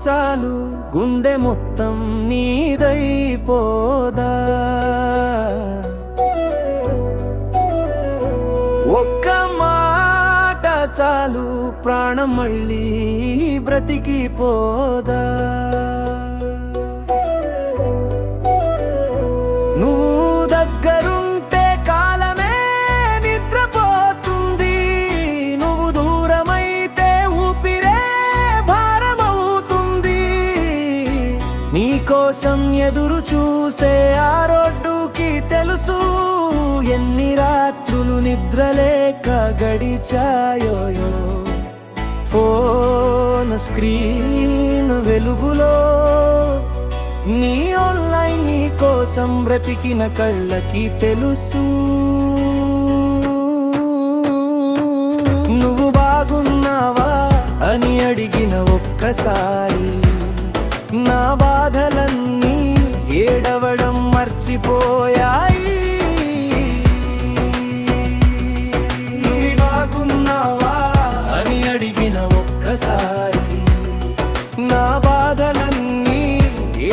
చాలు గుండె మొత్తం నీదైపోదా? ఒక్క మాట చాలు ప్రాణం మళ్ళీ బ్రతికిపోదా? నువ్వు దగ్గరుంటే కాలమే నిద్రపోతుంది, నువ్వు దూరమైతే ఊపిరే భారమవుతుంది. నీకోసం ఎదురు చూసే ఆ రోడ్డుకి తెలుసు ఎన్ని రాత్రులు నిద్రలేక గడిచాయోయో. ఫోన్ స్క్రీన్ వెలుగులో నీ ఆన్లైన్ నీ కోసం బ్రతికిన కళ్ళకి తెలుసు. నువ్వు బాగున్నావా అని అడిగిన ఒక్కసారి నా బాధలన్నీ ఏడవడం మర్చిపోయాయి. నువ్వు బాగున్నావా అని అడిగిన ఒక్కసారి నా బాధలన్నీ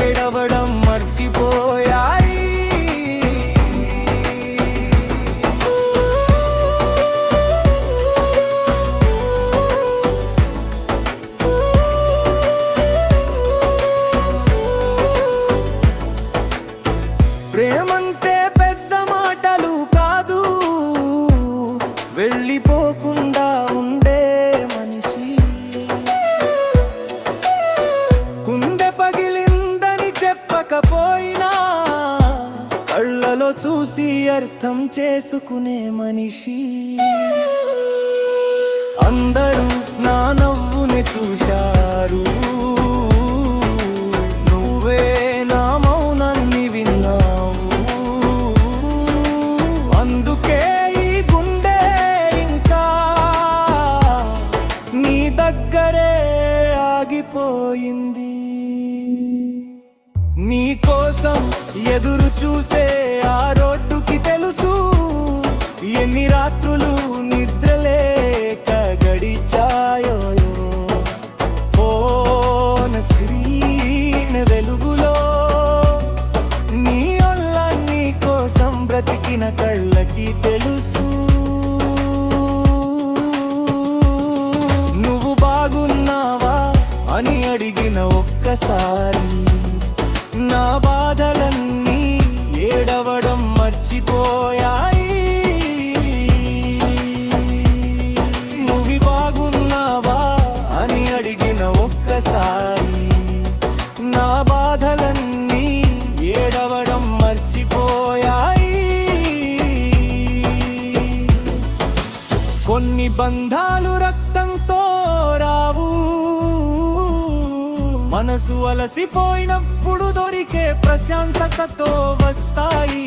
ఏడవడం మర్చిపోయాయి. ప్రేమంటే పెద్ద మాటలు కాదు, వెళ్ళిపోకుండా ఉండే మనిషి. కుందె పగిలిందని చెప్పకపోయినా కళ్ళలో చూసి అర్థం చేసుకునే మనిషి. అందరూ నా నవ్వుని చూశారు, నువ్వే నా మౌనాన్ని విన్నావు. అందుకే ఈ గుండె ఇంకా నీ దగ్గరే ఆగిపోయింది. నీ కోసం ఎదురు చూసే ఆ రోడ్డుకి తెలుసు ఎన్ని రాత్రులు నిద్రలేక గడిచాయో. ఫోన్ స్క్రీన్ వెలుగులో నీ ఆన్లైన్ నీ కోసం బ్రతికిన కళ్ళకి తెలుసు. నువ్వు బాగున్నావా అని అడిగిన ఒక్కసారి నా బాధలన్నీ ఏడవడం మర్చిపోయాయి. నువ్వు బాగున్నావా అని అడిగిన ఒక్కసారి నా బాధలన్నీ ఏడవడం మర్చిపోయాయి. కొన్ని బంధాలు రక్తంతో రావు, మనసు అలసిపోయినప్పుడు దొరికే ప్రశాంతతతో వస్తాయి.